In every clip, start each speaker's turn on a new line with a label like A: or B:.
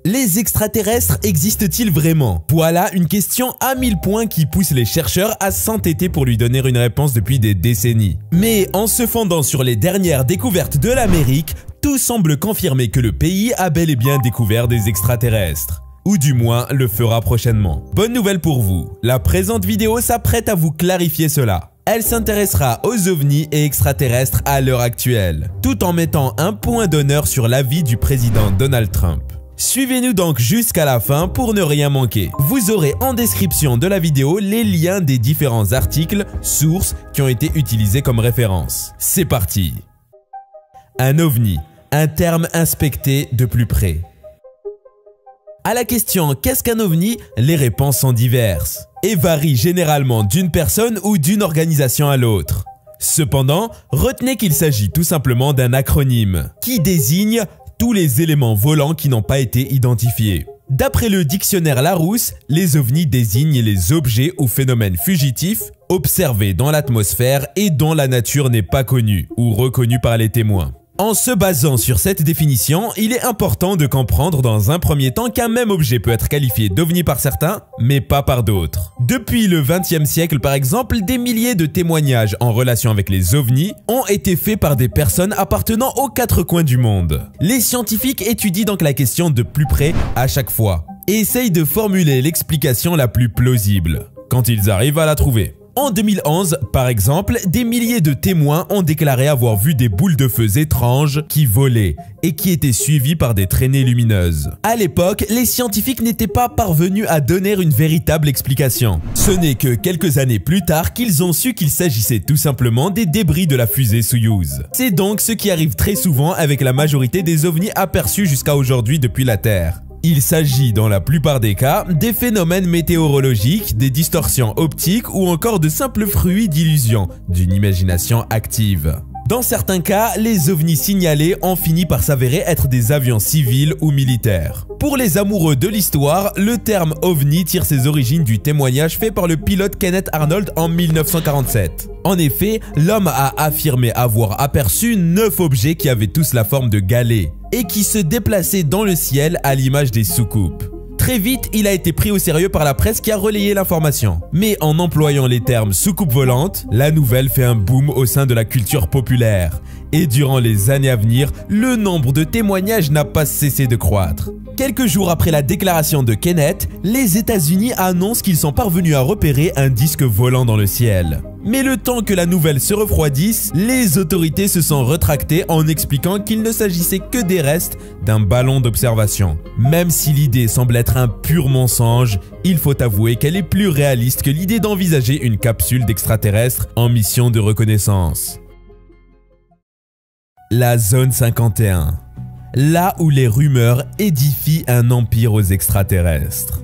A: Les extraterrestres existent-ils vraiment? Voilà une question à 1000 points qui pousse les chercheurs à s'entêter pour lui donner une réponse depuis des décennies. Mais en se fondant sur les dernières découvertes de l'Amérique, tout semble confirmer que le pays a bel et bien découvert des extraterrestres. Ou du moins le fera prochainement. Bonne nouvelle pour vous, la présente vidéo s'apprête à vous clarifier cela. Elle s'intéressera aux ovnis et extraterrestres à l'heure actuelle, tout en mettant un point d'honneur sur l'avis du président Donald Trump. Suivez-nous donc jusqu'à la fin pour ne rien manquer. Vous aurez en description de la vidéo les liens des différents articles, sources qui ont été utilisés comme référence. C'est parti! Un ovni, un terme inspecté de plus près. À la question « Qu'est-ce qu'un ovni ?», les réponses sont diverses et varient généralement d'une personne ou d'une organisation à l'autre. Cependant, retenez qu'il s'agit tout simplement d'un acronyme qui désigne tous les éléments volants qui n'ont pas été identifiés. D'après le dictionnaire Larousse, les ovnis désignent les objets ou phénomènes fugitifs observés dans l'atmosphère et dont la nature n'est pas connue ou reconnue par les témoins. En se basant sur cette définition, il est important de comprendre dans un premier temps qu'un même objet peut être qualifié d'ovni par certains, mais pas par d'autres. Depuis le XXe siècle par exemple, des milliers de témoignages en relation avec les ovnis ont été faits par des personnes appartenant aux quatre coins du monde. Les scientifiques étudient donc la question de plus près à chaque fois et essayent de formuler l'explication la plus plausible, quand ils arrivent à la trouver. En 2011, par exemple, des milliers de témoins ont déclaré avoir vu des boules de feu étranges qui volaient et qui étaient suivies par des traînées lumineuses. À l'époque, les scientifiques n'étaient pas parvenus à donner une véritable explication. Ce n'est que quelques années plus tard qu'ils ont su qu'il s'agissait tout simplement des débris de la fusée Soyouz. C'est donc ce qui arrive très souvent avec la majorité des ovnis aperçus jusqu'à aujourd'hui depuis la Terre. Il s'agit dans la plupart des cas des phénomènes météorologiques, des distorsions optiques ou encore de simples fruits d'illusions d'une imagination active. Dans certains cas, les ovnis signalés ont fini par s'avérer être des avions civils ou militaires. Pour les amoureux de l'histoire, le terme ovni tire ses origines du témoignage fait par le pilote Kenneth Arnold en 1947. En effet, l'homme a affirmé avoir aperçu 9 objets qui avaient tous la forme de galets et qui se déplaçaient dans le ciel à l'image des soucoupes. Très vite, il a été pris au sérieux par la presse qui a relayé l'information. Mais en employant les termes soucoupe volante, la nouvelle fait un boom au sein de la culture populaire. Et durant les années à venir, le nombre de témoignages n'a pas cessé de croître. Quelques jours après la déclaration de Kenneth, les États-Unis annoncent qu'ils sont parvenus à repérer un disque volant dans le ciel. Mais le temps que la nouvelle se refroidisse, les autorités se sont rétractées en expliquant qu'il ne s'agissait que des restes d'un ballon d'observation. Même si l'idée semble être un pur mensonge, il faut avouer qu'elle est plus réaliste que l'idée d'envisager une capsule d'extraterrestres en mission de reconnaissance. La zone 51. Là où les rumeurs édifient un empire aux extraterrestres.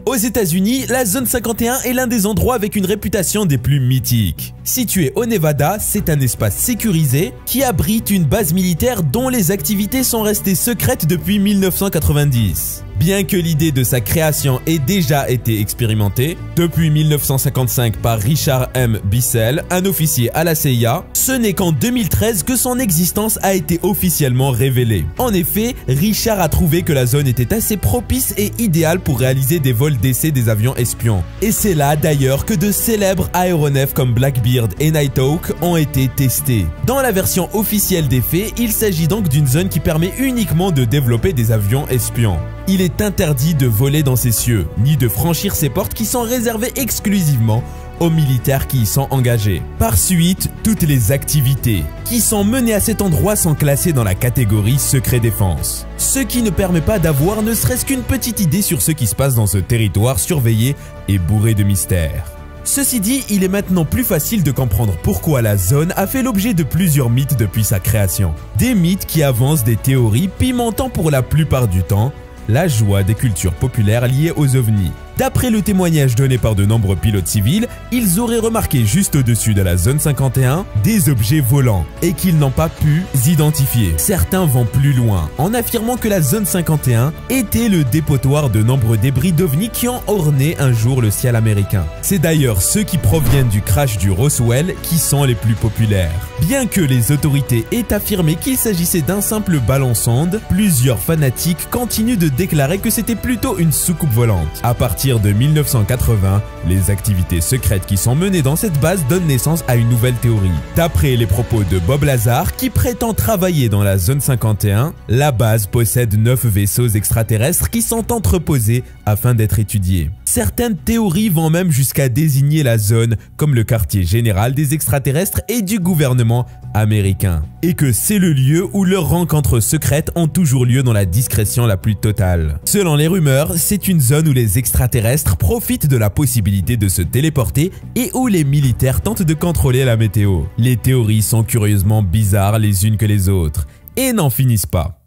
A: Aux États-Unis, la zone 51 est l'un des endroits avec une réputation des plus mythiques. Situé au Nevada, c'est un espace sécurisé qui abrite une base militaire dont les activités sont restées secrètes depuis 1990. Bien que l'idée de sa création ait déjà été expérimentée depuis 1955 par Richard M. Bissell, un officier à la CIA, ce n'est qu'en 2013 que son existence a été officiellement révélée. En effet, Richard a trouvé que la zone était assez propice et idéale pour réaliser des vols d'essai des avions espions. Et c'est là d'ailleurs que de célèbres aéronefs comme Blackbeard et Nighthawk ont été testés. Dans la version officielle des faits, il s'agit donc d'une zone qui permet uniquement de développer des avions espions. Il est interdit de voler dans ces cieux, ni de franchir ces portes qui sont réservées exclusivement aux militaires qui y sont engagés. Par suite, toutes les activités qui sont menées à cet endroit sont classées dans la catégorie secret défense, ce qui ne permet pas d'avoir ne serait-ce qu'une petite idée sur ce qui se passe dans ce territoire surveillé et bourré de mystères. Ceci dit, il est maintenant plus facile de comprendre pourquoi la zone a fait l'objet de plusieurs mythes depuis sa création. Des mythes qui avancent des théories pimentant pour la plupart du temps la joie des cultures populaires liées aux ovnis. D'après le témoignage donné par de nombreux pilotes civils, ils auraient remarqué juste au-dessus de la zone 51 des objets volants et qu'ils n'ont pas pu identifier. Certains vont plus loin en affirmant que la zone 51 était le dépotoir de nombreux débris d'ovnis qui ont orné un jour le ciel américain. C'est d'ailleurs ceux qui proviennent du crash du Roswell qui sont les plus populaires. Bien que les autorités aient affirmé qu'il s'agissait d'un simple ballon-sonde, plusieurs fanatiques continuent de déclarer que c'était plutôt une soucoupe volante. À partir de 1980, les activités secrètes qui sont menées dans cette base donnent naissance à une nouvelle théorie. D'après les propos de Bob Lazar, qui prétend travailler dans la zone 51, la base possède 9 vaisseaux extraterrestres qui sont entreposés afin d'être étudiés. Certaines théories vont même jusqu'à désigner la zone comme le quartier général des extraterrestres et du gouvernement américain, et que c'est le lieu où leurs rencontres secrètes ont toujours lieu dans la discrétion la plus totale. Selon les rumeurs, c'est une zone où les extraterrestres profitent de la possibilité de se téléporter et où les militaires tentent de contrôler la météo. Les théories sont curieusement bizarres les unes que les autres, et n'en finissent pas.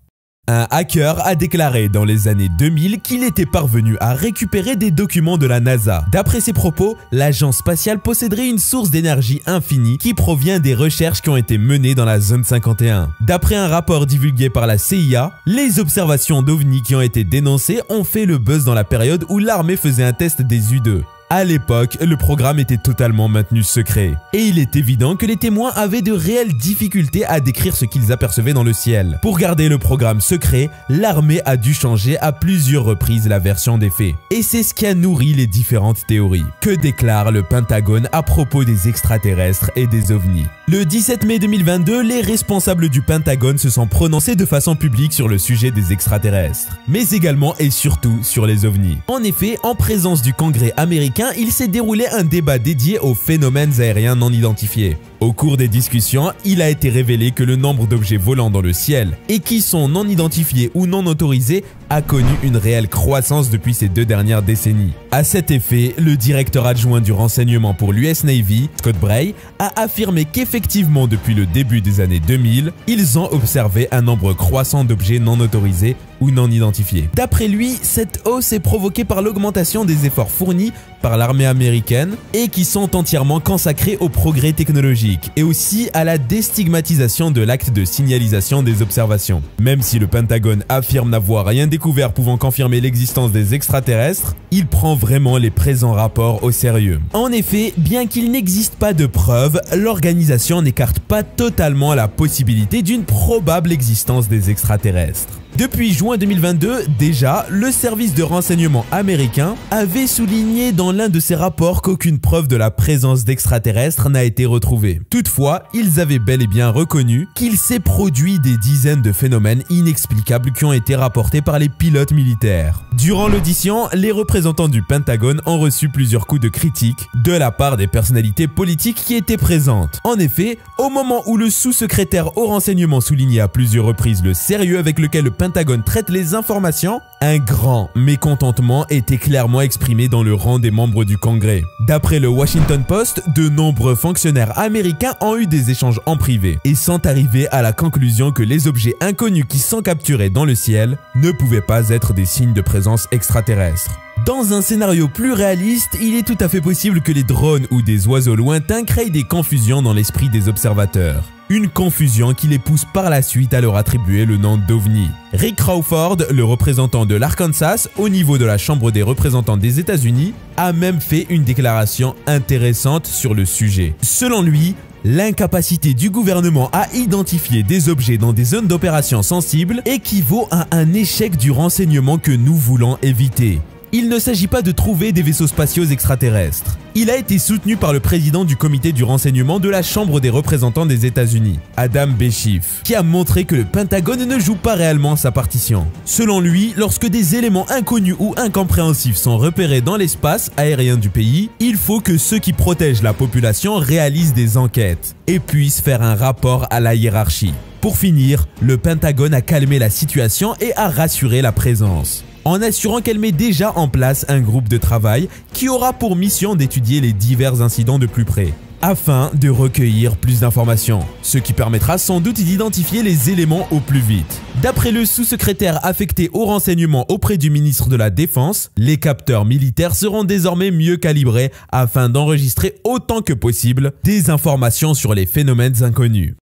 A: Un hacker a déclaré dans les années 2000 qu'il était parvenu à récupérer des documents de la NASA. D'après ses propos, l'agence spatiale posséderait une source d'énergie infinie qui provient des recherches qui ont été menées dans la zone 51. D'après un rapport divulgué par la CIA, les observations d'OVNI qui ont été dénoncées ont fait le buzz dans la période où l'armée faisait un test des U-2. À l'époque, le programme était totalement maintenu secret. Et il est évident que les témoins avaient de réelles difficultés à décrire ce qu'ils apercevaient dans le ciel. Pour garder le programme secret, l'armée a dû changer à plusieurs reprises la version des faits. Et c'est ce qui a nourri les différentes théories. Que déclare le Pentagone à propos des extraterrestres et des ovnis? Le 17 mai 2022, les responsables du Pentagone se sont prononcés de façon publique sur le sujet des extraterrestres, mais également et surtout sur les ovnis. En effet, en présence du Congrès américain, il s'est déroulé un débat dédié aux phénomènes aériens non identifiés. Au cours des discussions, il a été révélé que le nombre d'objets volants dans le ciel et qui sont non identifiés ou non autorisés a connu une réelle croissance depuis ces 2 dernières décennies. À cet effet, le directeur adjoint du renseignement pour l'US Navy, Scott Bray, a affirmé qu'effectivement depuis le début des années 2000, ils ont observé un nombre croissant d'objets non autorisés ou non identifiés. D'après lui, cette hausse est provoquée par l'augmentation des efforts fournis par l'armée américaine et qui sont entièrement consacrés au progrès technologique et aussi à la déstigmatisation de l'acte de signalisation des observations. Même si le Pentagone affirme n'avoir rien découvert pouvant confirmer l'existence des extraterrestres, il prend vraiment les présents rapports au sérieux. En effet, bien qu'il n'existe pas de preuves, l'organisation n'écarte pas totalement la possibilité d'une probable existence des extraterrestres. Depuis juin 2022, déjà, le service de renseignement américain avait souligné dans l'un de ses rapports qu'aucune preuve de la présence d'extraterrestres n'a été retrouvée. Toutefois, ils avaient bel et bien reconnu qu'il s'est produit des dizaines de phénomènes inexplicables qui ont été rapportés par les pilotes militaires. Durant l'audition, les représentants du Pentagone ont reçu plusieurs coups de critique de la part des personnalités politiques qui étaient présentes. En effet, au moment où le sous-secrétaire au renseignement soulignait à plusieurs reprises le sérieux avec lequel le Pentagone traite les informations, un grand mécontentement était clairement exprimé dans le rang des membres du Congrès. D'après le Washington Post, de nombreux fonctionnaires américains ont eu des échanges en privé et sont arrivés à la conclusion que les objets inconnus qui sont capturés dans le ciel ne pouvaient pas être des signes de présence extraterrestre. Dans un scénario plus réaliste, il est tout à fait possible que les drones ou des oiseaux lointains créent des confusions dans l'esprit des observateurs. Une confusion qui les pousse par la suite à leur attribuer le nom d'OVNI. Rick Crawford, le représentant de l'Arkansas au niveau de la Chambre des représentants des États-Unis, a même fait une déclaration intéressante sur le sujet. Selon lui, l'incapacité du gouvernement à identifier des objets dans des zones d'opération sensibles équivaut à un échec du renseignement que nous voulons éviter. Il ne s'agit pas de trouver des vaisseaux spatiaux extraterrestres. Il a été soutenu par le président du comité du renseignement de la Chambre des représentants des États-Unis, Adam B. Schiff, qui a montré que le Pentagone ne joue pas réellement sa partition. Selon lui, lorsque des éléments inconnus ou incompréhensifs sont repérés dans l'espace aérien du pays, il faut que ceux qui protègent la population réalisent des enquêtes et puissent faire un rapport à la hiérarchie. Pour finir, le Pentagone a calmé la situation et a rassuré la présence, en assurant qu'elle met déjà en place un groupe de travail qui aura pour mission d'étudier les divers incidents de plus près. afin de recueillir plus d'informations, ce qui permettra sans doute d'identifier les éléments au plus vite. D'après le sous-secrétaire affecté au renseignement auprès du ministre de la Défense, les capteurs militaires seront désormais mieux calibrés afin d'enregistrer autant que possible des informations sur les phénomènes inconnus.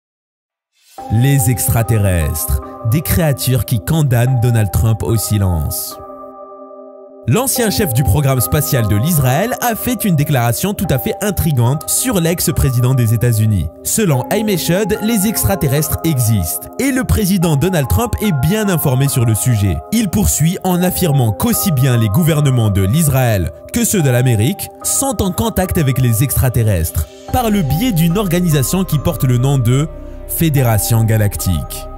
A: Les extraterrestres, des créatures qui condamnent Donald Trump au silence. L'ancien chef du programme spatial de l'Israël a fait une déclaration tout à fait intrigante sur l'ex-président des États-Unis. Selon Haim Eshed, les extraterrestres existent et le président Donald Trump est bien informé sur le sujet. Il poursuit en affirmant qu'aussi bien les gouvernements de l'Israël que ceux de l'Amérique sont en contact avec les extraterrestres par le biais d'une organisation qui porte le nom de Fédération Galactique.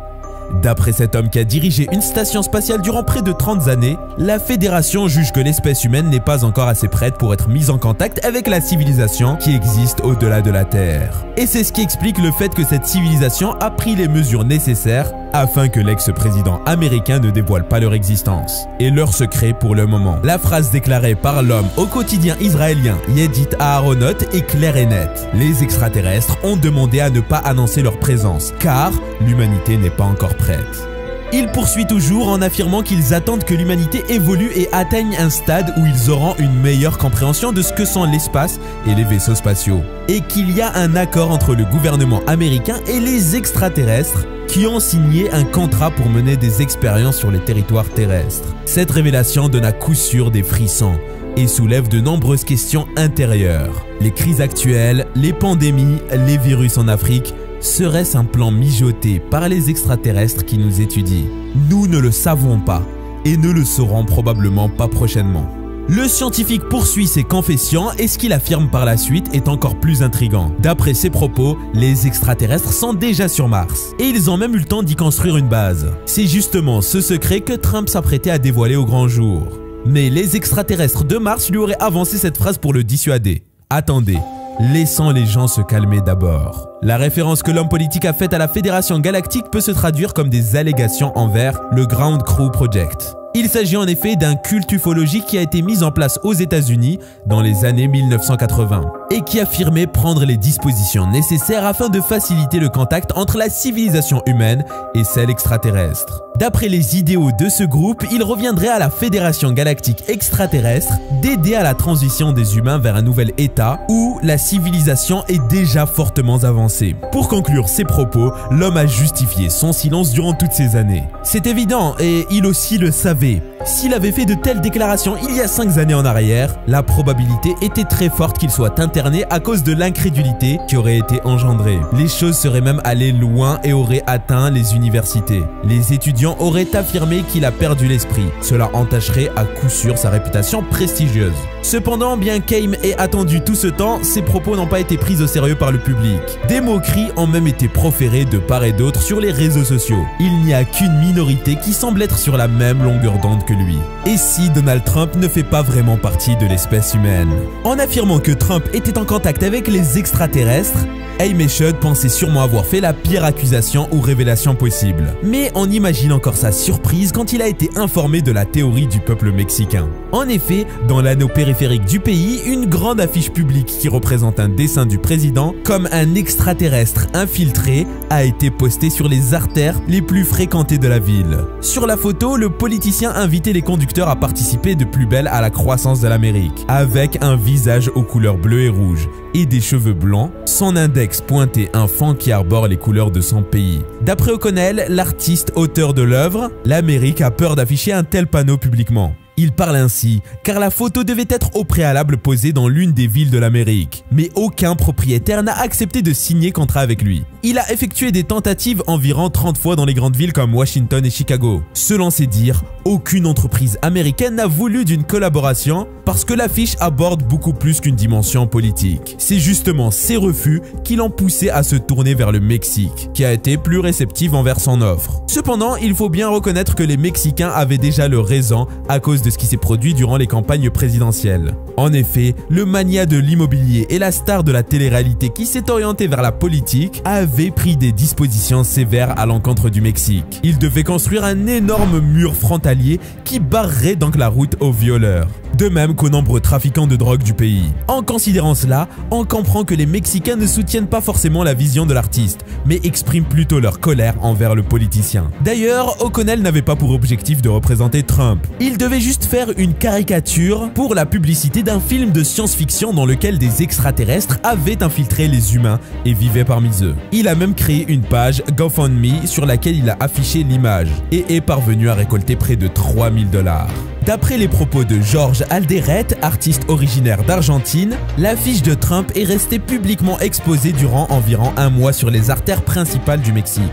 A: D'après cet homme qui a dirigé une station spatiale durant près de 30 années, la Fédération juge que l'espèce humaine n'est pas encore assez prête pour être mise en contact avec la civilisation qui existe au-delà de la Terre. Et c'est ce qui explique le fait que cette civilisation a pris les mesures nécessaires afin que l'ex-président américain ne dévoile pas leur existence et leur secret pour le moment. La phrase déclarée par l'homme au quotidien israélien Yedit Aharonot est claire et nette. Les extraterrestres ont demandé à ne pas annoncer leur présence car l'humanité n'est pas encore prête. Il poursuit toujours en affirmant qu'ils attendent que l'humanité évolue et atteigne un stade où ils auront une meilleure compréhension de ce que sont l'espace et les vaisseaux spatiaux. Et qu'il y a un accord entre le gouvernement américain et les extraterrestres qui ont signé un contrat pour mener des expériences sur les territoires terrestres. Cette révélation donne à coup sûr des frissons et soulève de nombreuses questions intérieures. Les crises actuelles, les pandémies, les virus en Afrique, serait-ce un plan mijoté par les extraterrestres qui nous étudient? Nous ne le savons pas et ne le saurons probablement pas prochainement. Le scientifique poursuit ses confessions et ce qu'il affirme par la suite est encore plus intriguant. D'après ses propos, les extraterrestres sont déjà sur Mars et ils ont même eu le temps d'y construire une base. C'est justement ce secret que Trump s'apprêtait à dévoiler au grand jour. Mais les extraterrestres de Mars lui auraient avancé cette phrase pour le dissuader. Attendez. Laissons les gens se calmer d'abord. La référence que l'homme politique a faite à la Fédération Galactique peut se traduire comme des allégations envers le Ground Crew Project. Il s'agit en effet d'un culte ufologique qui a été mis en place aux États-Unis dans les années 1980 et qui affirmait prendre les dispositions nécessaires afin de faciliter le contact entre la civilisation humaine et celle extraterrestre. D'après les idéaux de ce groupe, il reviendrait à la Fédération Galactique extraterrestre d'aider à la transition des humains vers un nouvel état où la civilisation est déjà fortement avancée. Pour conclure ses propos, l'homme a justifié son silence durant toutes ces années. C'est évident et il aussi le savait. S'il avait fait de telles déclarations il y a 5 années en arrière, la probabilité était très forte qu'il soit interné à cause de l'incrédulité qui aurait été engendrée. Les choses seraient même allées loin et auraient atteint les universités. Les étudiants auraient affirmé qu'il a perdu l'esprit. Cela entacherait à coup sûr sa réputation prestigieuse. Cependant, bien qu'Haim ait attendu tout ce temps, ses propos n'ont pas été pris au sérieux par le public. Des moqueries ont même été proférées de part et d'autre sur les réseaux sociaux. Il n'y a qu'une minorité qui semble être sur la même longueur d'onde que lui. Et si Donald Trump ne fait pas vraiment partie de l'espèce humaine? En affirmant que Trump était en contact avec les extraterrestres, Haim Eshed pensait sûrement avoir fait la pire accusation ou révélation possible. Mais on imagine encore sa surprise quand il a été informé de la théorie du peuple mexicain. En effet, dans l'anneau périphérique du pays, une grande affiche publique qui représente un dessin du président comme un extraterrestre infiltré a été postée sur les artères les plus fréquentées de la ville. Sur la photo, le politicien invitait les conducteurs à participer de plus belle à la croissance de l'Amérique, avec un visage aux couleurs bleues et rouges et des cheveux blancs, son index pointait un fond qui arbore les couleurs de son pays. D'après O'Connell, l'artiste auteur de l'œuvre, l'Amérique a peur d'afficher un tel panneau publiquement. Il parle ainsi, car la photo devait être au préalable posée dans l'une des villes de l'Amérique. Mais aucun propriétaire n'a accepté de signer contrat avec lui. Il a effectué des tentatives environ 30 fois dans les grandes villes comme Washington et Chicago. Selon ses dires, aucune entreprise américaine n'a voulu d'une collaboration parce que l'affiche aborde beaucoup plus qu'une dimension politique. C'est justement ces refus qui l'ont poussé à se tourner vers le Mexique, qui a été plus réceptif envers son offre. Cependant, il faut bien reconnaître que les Mexicains avaient déjà leur raison à cause de ce qui s'est produit durant les campagnes présidentielles. En effet, le mania de l'immobilier et la star de la télé-réalité qui s'est orienté vers la politique avaient pris des dispositions sévères à l'encontre du Mexique. Ils devaient construire un énorme mur frontalier qui barrerait donc la route aux violeurs. de même qu'aux nombreux trafiquants de drogue du pays. En considérant cela, on comprend que les Mexicains ne soutiennent pas forcément la vision de l'artiste, mais expriment plutôt leur colère envers le politicien. D'ailleurs, O'Connell n'avait pas pour objectif de représenter Trump. Il devait juste faire une caricature pour la publicité d'un film de science-fiction dans lequel des extraterrestres avaient infiltré les humains et vivaient parmi eux. Il a même créé une page GoFundMe sur laquelle il a affiché l'image et est parvenu à récolter près de 3000 $. D'après les propos de George Alderete, artiste originaire d'Argentine, l'affiche de Trump est restée publiquement exposée durant environ un mois sur les artères principales du Mexique.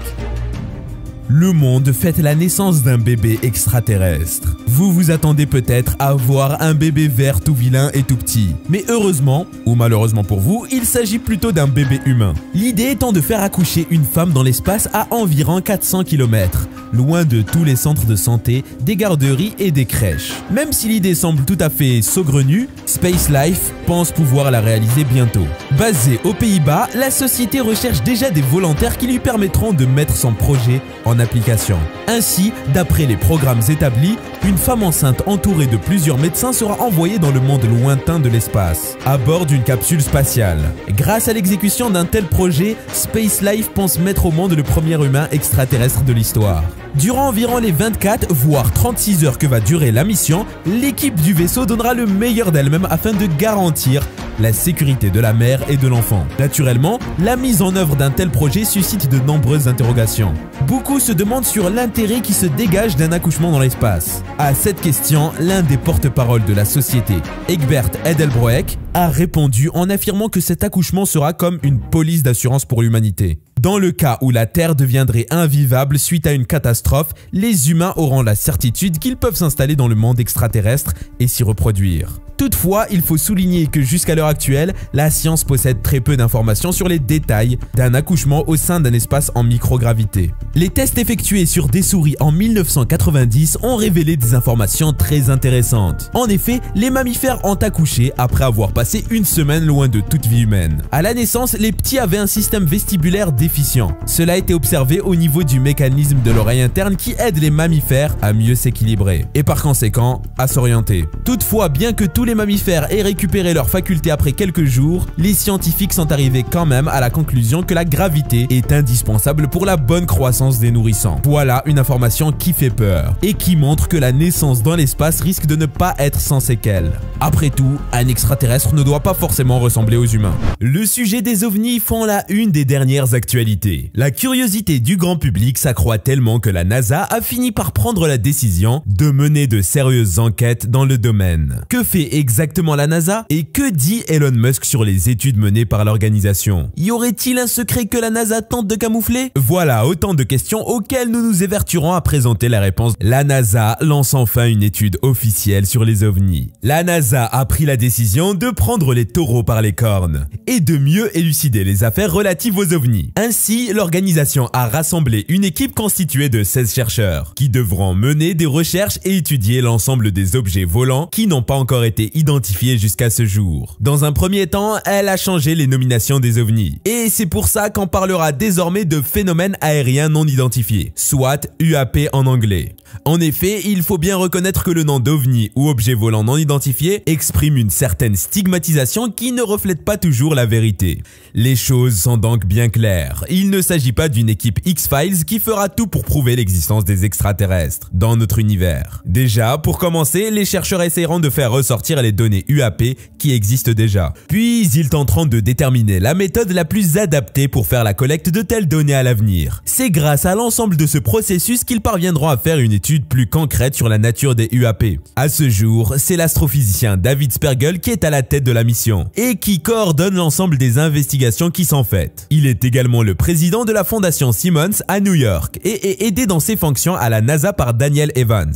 A: Le monde fête la naissance d'un bébé extraterrestre. Vous vous attendez peut-être à voir un bébé vert tout vilain et tout petit. Mais heureusement, ou malheureusement pour vous, il s'agit plutôt d'un bébé humain. L'idée étant de faire accoucher une femme dans l'espace à environ 400 km, loin de tous les centres de santé, des garderies et des crèches. Même si l'idée semble tout à fait saugrenue, Space Life pense pouvoir la réaliser bientôt. Basée aux Pays-Bas, la société recherche déjà des volontaires qui lui permettront de mettre son projet en application. Ainsi, d'après les programmes établis, une femme enceinte entourée de plusieurs médecins sera envoyée dans le monde lointain de l'espace, à bord d'une capsule spatiale. Grâce à l'exécution d'un tel projet, Space Life pense mettre au monde le premier humain extraterrestre de l'histoire. Durant environ les 24 voire 36 heures que va durer la mission, l'équipe du vaisseau donnera le meilleur d'elle-même afin de garantir la sécurité de la mère et de l'enfant. Naturellement, la mise en œuvre d'un tel projet suscite de nombreuses interrogations. Beaucoup se demandent sur l'intérêt qui se dégage d'un accouchement dans l'espace. À cette question, l'un des porte-parole de la société, Egbert Edelbroek, a répondu en affirmant que cet accouchement sera comme une police d'assurance pour l'humanité. Dans le cas où la Terre deviendrait invivable suite à une catastrophe, les humains auront la certitude qu'ils peuvent s'installer dans le monde extraterrestre et s'y reproduire. Toutefois, il faut souligner que jusqu'à l'heure actuelle, la science possède très peu d'informations sur les détails d'un accouchement au sein d'un espace en microgravité. Les tests effectués sur des souris en 1990 ont révélé des informations très intéressantes. En effet, les mammifères ont accouché après avoir passé une semaine loin de toute vie humaine. À la naissance, les petits avaient un système vestibulaire déficient. Cela a été observé au niveau du mécanisme de l'oreille interne qui aide les mammifères à mieux s'équilibrer et par conséquent à s'orienter. Toutefois, bien que tous les mammifères aient récupéré leurs facultés après quelques jours, les scientifiques sont arrivés quand même à la conclusion que la gravité est indispensable pour la bonne croissance des nourrissons. Voilà une information qui fait peur et qui montre que la naissance dans l'espace risque de ne pas être sans séquelles. Après tout, un extraterrestre ne doit pas forcément ressembler aux humains. Le sujet des ovnis font la une des dernières actualités. La curiosité du grand public s'accroît tellement que la NASA a fini par prendre la décision de mener de sérieuses enquêtes dans le domaine. Que fait exactement la NASA et que dit Elon Musk sur les études menées par l'organisation? Y aurait-il un secret que la NASA tente de camoufler? Voilà autant de questions auxquelles nous nous évertuerons à présenter la réponse. La NASA lance enfin une étude officielle sur les ovnis. La NASA a pris la décision de prendre les taureaux par les cornes et de mieux élucider les affaires relatives aux ovnis. Ainsi, l'organisation a rassemblé une équipe constituée de 16 chercheurs qui devront mener des recherches et étudier l'ensemble des objets volants qui n'ont pas encore été identifiés jusqu'à ce jour. Dans un premier temps, elle a changé les nominations des ovnis. Et c'est pour ça qu'on parlera désormais de phénomènes aériens non identifiés, soit UAP en anglais. En effet, il faut bien reconnaître que le nom d'OVNI ou objet volant non identifié exprime une certaine stigmatisation qui ne reflète pas toujours la vérité. Les choses sont donc bien claires. Il ne s'agit pas d'une équipe X-Files qui fera tout pour prouver l'existence des extraterrestres dans notre univers. Déjà, pour commencer, les chercheurs essaieront de faire ressortir les données UAP qui existent déjà. Puis, ils tenteront de déterminer la méthode la plus adaptée pour faire la collecte de telles données à l'avenir. C'est grâce à l'ensemble de ce processus qu'ils parviendront à faire une étude plus concrète sur la nature des UAP. À ce jour, c'est l'astrophysicien David Spergel qui est à la tête de la mission et qui coordonne l'ensemble des investigations qui sont faites. Il est également le président de la fondation Simmons à New York et est aidé dans ses fonctions à la NASA par Daniel Evans.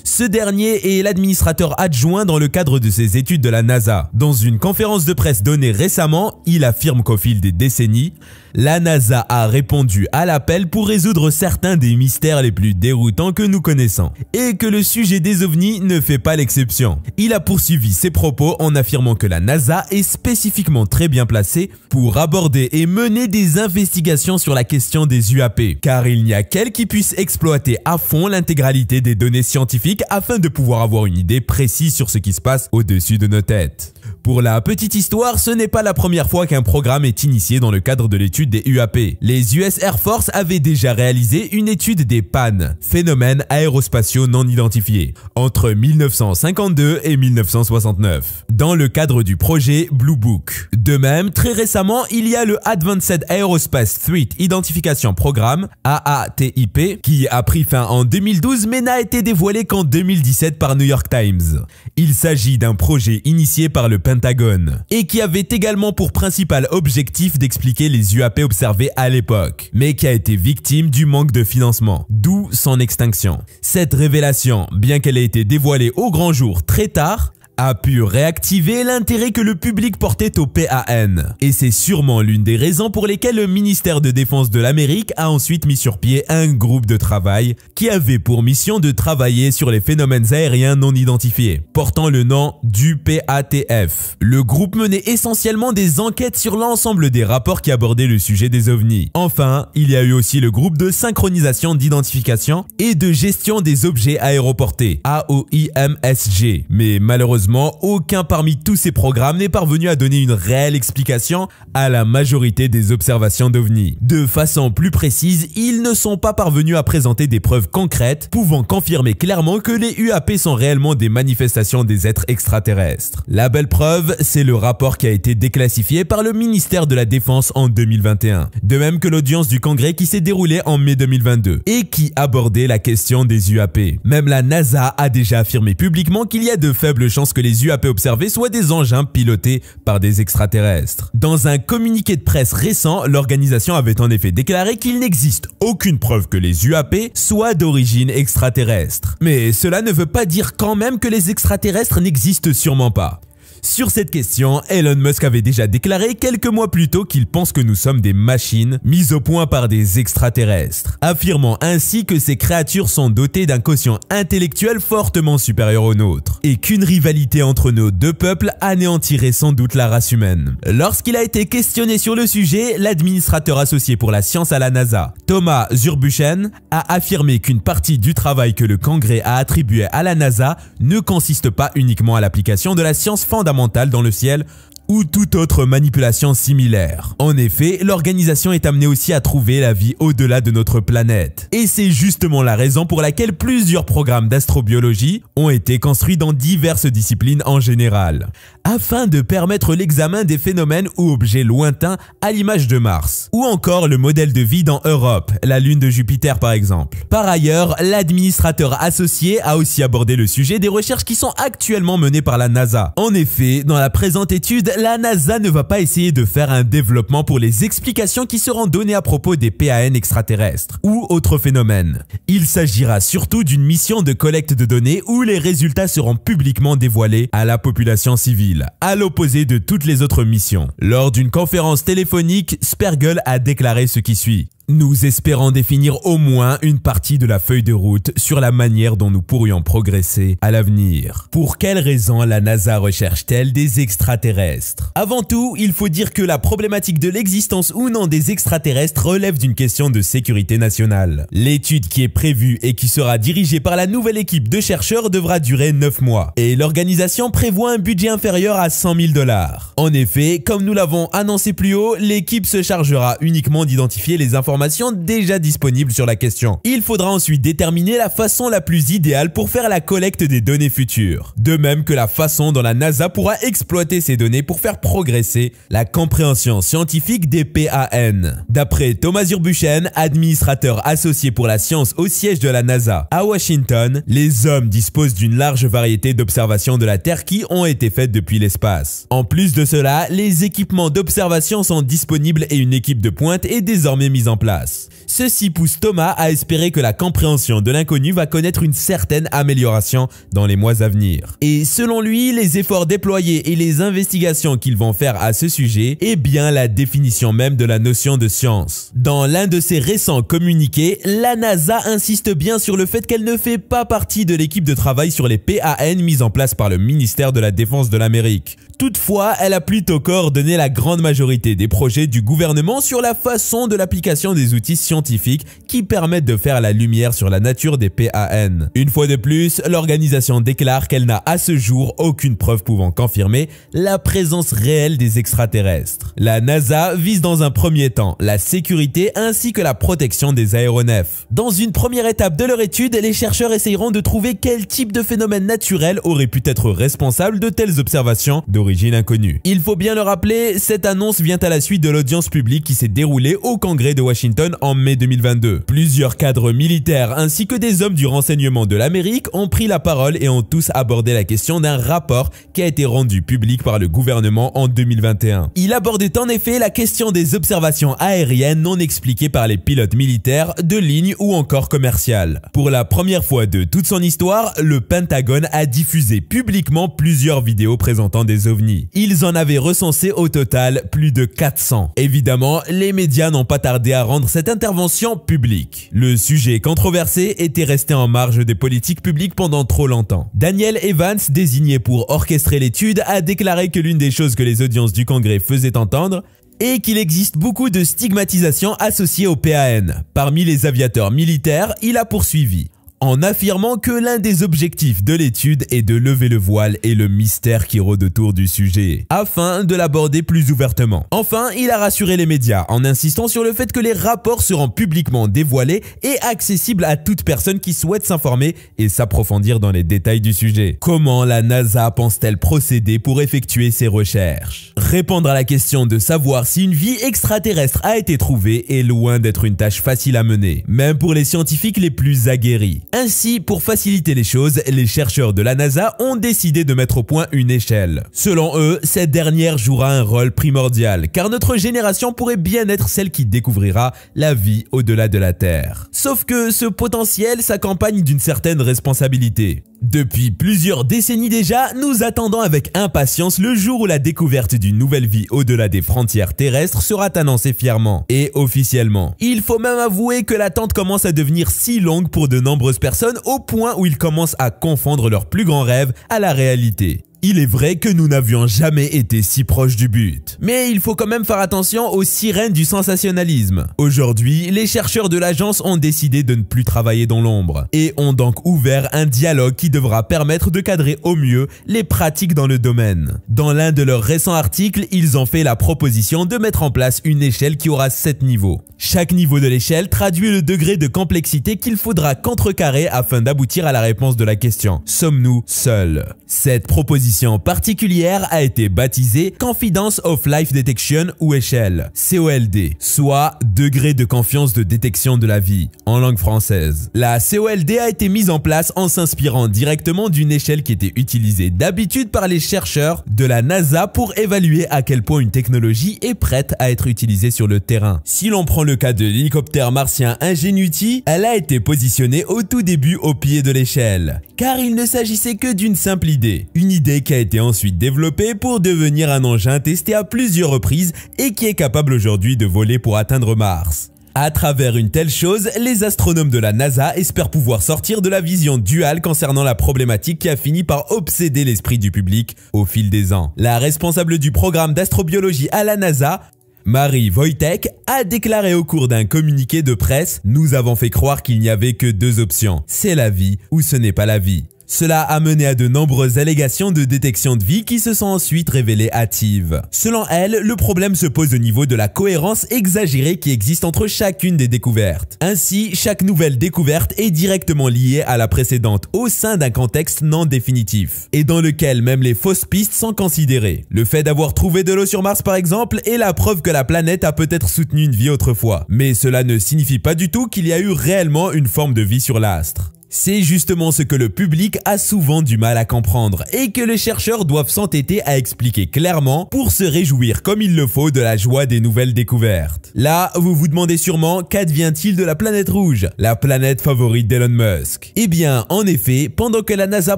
A: Ce dernier est l'administrateur adjoint dans le cadre de ses études de la NASA. Dans une conférence de presse donnée récemment, il affirme qu'au fil des décennies, la NASA a répondu à l'appel pour résoudre certains des mystères les plus déroutants que nous connaissons. Et que le sujet des ovnis ne fait pas l'exception. Il a poursuivi ses propos en affirmant que la NASA est spécifiquement très bien placée pour aborder et mener des investigations sur la question des UAP, car il n'y a qu'elle qui puisse exploiter à fond l'intégralité des données scientifiques afin de pouvoir avoir une idée précise sur ce qui se passe au-dessus de nos têtes. Pour la petite histoire, ce n'est pas la première fois qu'un programme est initié dans le cadre de l'étude des UAP. Les US Air Force avaient déjà réalisé une étude des PAN, phénomènes aérospatiaux non identifiés, entre 1952 et 1969, dans le cadre du projet Blue Book. De même, très récemment, il y a le Advanced Aerospace Threat Identification Programme, AATIP, qui a pris fin en 2012 mais n'a été dévoilé qu'en 2017 par New York Times. Il s'agit d'un projet initié par le Pentagone et qui avait également pour principal objectif d'expliquer les UAP observés à l'époque, mais qui a été victime du manque de financement, d'où son extinction. Cette révélation, bien qu'elle ait été dévoilée au grand jour très tard, a pu réactiver l'intérêt que le public portait au PAN. Et c'est sûrement l'une des raisons pour lesquelles le ministère de Défense de l'Amérique a ensuite mis sur pied un groupe de travail qui avait pour mission de travailler sur les phénomènes aériens non identifiés, portant le nom du PATF. Le groupe menait essentiellement des enquêtes sur l'ensemble des rapports qui abordaient le sujet des ovnis. Enfin, il y a eu aussi le groupe de synchronisation d'identification et de gestion des objets aéroportés, AOIMSG, mais malheureusement, aucun parmi tous ces programmes n'est parvenu à donner une réelle explication à la majorité des observations d'OVNI. De façon plus précise, ils ne sont pas parvenus à présenter des preuves concrètes pouvant confirmer clairement que les UAP sont réellement des manifestations des êtres extraterrestres. La belle preuve, c'est le rapport qui a été déclassifié par le ministère de la Défense en 2021, de même que l'audience du Congrès qui s'est déroulée en mai 2022 et qui abordait la question des UAP. Même la NASA a déjà affirmé publiquement qu'il y a de faibles chances que les UAP observés soient des engins pilotés par des extraterrestres. Dans un communiqué de presse récent, l'organisation avait en effet déclaré qu'il n'existe aucune preuve que les UAP soient d'origine extraterrestre. Mais cela ne veut pas dire quand même que les extraterrestres n'existent sûrement pas. Sur cette question, Elon Musk avait déjà déclaré quelques mois plus tôt qu'il pense que nous sommes des machines mises au point par des extraterrestres, affirmant ainsi que ces créatures sont dotées d'un quotient intellectuel fortement supérieur au nôtre, et qu'une rivalité entre nos deux peuples anéantirait sans doute la race humaine. Lorsqu'il a été questionné sur le sujet, l'administrateur associé pour la science à la NASA, Thomas Zurbuchen, a affirmé qu'une partie du travail que le Congrès a attribué à la NASA ne consiste pas uniquement à l'application de la science fondamentale dans le ciel ou toute autre manipulation similaire. En effet, l'organisation est amenée aussi à trouver la vie au-delà de notre planète. Et c'est justement la raison pour laquelle plusieurs programmes d'astrobiologie ont été construits dans diverses disciplines en général, afin de permettre l'examen des phénomènes ou objets lointains à l'image de Mars, ou encore le modèle de vie dans Europe, la lune de Jupiter par exemple. Par ailleurs, l'administrateur associé a aussi abordé le sujet des recherches qui sont actuellement menées par la NASA. En effet, dans la présente étude, la NASA ne va pas essayer de faire un développement pour les explications qui seront données à propos des PAN extraterrestres ou autres phénomènes. Il s'agira surtout d'une mission de collecte de données où les résultats seront publiquement dévoilés à la population civile, à l'opposé de toutes les autres missions. Lors d'une conférence téléphonique, Spergel a déclaré ce qui suit. Nous espérons définir au moins une partie de la feuille de route sur la manière dont nous pourrions progresser à l'avenir. Pour quelles raisons la NASA recherche-t-elle des extraterrestres? Avant tout, il faut dire que la problématique de l'existence ou non des extraterrestres relève d'une question de sécurité nationale. L'étude qui est prévue et qui sera dirigée par la nouvelle équipe de chercheurs devra durer 9 mois et l'organisation prévoit un budget inférieur à 100 000 $. En effet, comme nous l'avons annoncé plus haut, l'équipe se chargera uniquement d'identifier les informations déjà disponibles sur la question. Il faudra ensuite déterminer la façon la plus idéale pour faire la collecte des données futures, de même que la façon dont la NASA pourra exploiter ces données pour faire progresser la compréhension scientifique des PAN. D'après Thomas Zurbuchen, administrateur associé pour la science au siège de la NASA à Washington, les hommes disposent d'une large variété d'observations de la Terre qui ont été faites depuis l'espace. En plus de cela, les équipements d'observation sont disponibles et une équipe de pointe est désormais mise en place place. Ceci pousse Thomas à espérer que la compréhension de l'inconnu va connaître une certaine amélioration dans les mois à venir. Et selon lui, les efforts déployés et les investigations qu'ils vont faire à ce sujet est bien la définition même de la notion de science. Dans l'un de ses récents communiqués, la NASA insiste bien sur le fait qu'elle ne fait pas partie de l'équipe de travail sur les PAN mises en place par le ministère de la Défense de l'Amérique. Toutefois, elle a plutôt coordonné la grande majorité des projets du gouvernement sur la façon de l'application des outils scientifiques qui permettent de faire la lumière sur la nature des PAN. Une fois de plus, l'organisation déclare qu'elle n'a à ce jour aucune preuve pouvant confirmer la présence réelle des extraterrestres. La NASA vise dans un premier temps la sécurité ainsi que la protection des aéronefs. Dans une première étape de leur étude, les chercheurs essayeront de trouver quel type de phénomène naturel aurait pu être responsable de telles observations d'origine inconnue. Il faut bien le rappeler, cette annonce vient à la suite de l'audience publique qui s'est déroulée au Congrès de Washington en mai 2022. Plusieurs cadres militaires ainsi que des hommes du renseignement de l'Amérique ont pris la parole et ont tous abordé la question d'un rapport qui a été rendu public par le gouvernement en 2021. Il abordait en effet la question des observations aériennes non expliquées par les pilotes militaires, de ligne ou encore commerciales. Pour la première fois de toute son histoire, le Pentagone a diffusé publiquement plusieurs vidéos présentant des ovnis. Ils en avaient recensé au total plus de 400. Évidemment, les médias n'ont pas tardé à rendre cette intervention publique. Le sujet controversé était resté en marge des politiques publiques pendant trop longtemps. Daniel Evans, désigné pour orchestrer l'étude, a déclaré que l'une des choses que les audiences du Congrès faisaient entendre et qu'il existe beaucoup de stigmatisation associée au PAN. Parmi les aviateurs militaires, il a poursuivi en affirmant que l'un des objectifs de l'étude est de lever le voile et le mystère qui rôde autour du sujet, afin de l'aborder plus ouvertement. Enfin, il a rassuré les médias en insistant sur le fait que les rapports seront publiquement dévoilés et accessibles à toute personne qui souhaite s'informer et s'approfondir dans les détails du sujet. Comment la NASA pense-t-elle procéder pour effectuer ses recherches? Répondre à la question de savoir si une vie extraterrestre a été trouvée est loin d'être une tâche facile à mener, même pour les scientifiques les plus aguerris. Ainsi, pour faciliter les choses, les chercheurs de la NASA ont décidé de mettre au point une échelle. Selon eux, cette dernière jouera un rôle primordial, car notre génération pourrait bien être celle qui découvrira la vie au-delà de la Terre. Sauf que ce potentiel s'accompagne d'une certaine responsabilité. Depuis plusieurs décennies déjà, nous attendons avec impatience le jour où la découverte d'une nouvelle vie au-delà des frontières terrestres sera annoncée fièrement et officiellement. Il faut même avouer que l'attente commence à devenir si longue pour de nombreuses personnes au point où ils commencent à confondre leurs plus grands rêves à la réalité. Il est vrai que nous n'avions jamais été si proches du but. Mais il faut quand même faire attention aux sirènes du sensationnalisme. Aujourd'hui, les chercheurs de l'agence ont décidé de ne plus travailler dans l'ombre et ont donc ouvert un dialogue qui devra permettre de cadrer au mieux les pratiques dans le domaine. Dans l'un de leurs récents articles, ils ont fait la proposition de mettre en place une échelle qui aura 7 niveaux. Chaque niveau de l'échelle traduit le degré de complexité qu'il faudra contrecarrer afin d'aboutir à la réponse de la question « Sommes-nous seuls ?» Cette proposition particulière a été baptisée Confidence of Life Detection ou échelle, COLD, soit degré de confiance de détection de la vie, en langue française. La COLD a été mise en place en s'inspirant directement d'une échelle qui était utilisée d'habitude par les chercheurs de la NASA pour évaluer à quel point une technologie est prête à être utilisée sur le terrain. Si l'on prend le cas de l'hélicoptère martien Ingenuity, elle a été positionnée au tout début au pied de l'échelle, car il ne s'agissait que d'une simple idée. Une idée qui a été ensuite développée pour devenir un engin testé à plusieurs reprises et qui est capable aujourd'hui de voler pour atteindre Mars. À travers une telle chose, les astronomes de la NASA espèrent pouvoir sortir de la vision duale concernant la problématique qui a fini par obséder l'esprit du public au fil des ans. La responsable du programme d'astrobiologie à la NASA, Marie Wojtek, a déclaré au cours d'un communiqué de presse « Nous avons fait croire qu'il n'y avait que 2 options, c'est la vie ou ce n'est pas la vie ». Cela a mené à de nombreuses allégations de détection de vie qui se sont ensuite révélées hâtives. Selon elle, le problème se pose au niveau de la cohérence exagérée qui existe entre chacune des découvertes. Ainsi, chaque nouvelle découverte est directement liée à la précédente au sein d'un contexte non définitif, et dans lequel même les fausses pistes sont considérées. Le fait d'avoir trouvé de l'eau sur Mars par exemple est la preuve que la planète a peut-être soutenu une vie autrefois, mais cela ne signifie pas du tout qu'il y a eu réellement une forme de vie sur l'astre. C'est justement ce que le public a souvent du mal à comprendre et que les chercheurs doivent s'entêter à expliquer clairement pour se réjouir comme il le faut de la joie des nouvelles découvertes. Là, vous vous demandez sûrement qu'advient-il de la planète rouge, la planète favorite d'Elon Musk. Eh bien, en effet, pendant que la NASA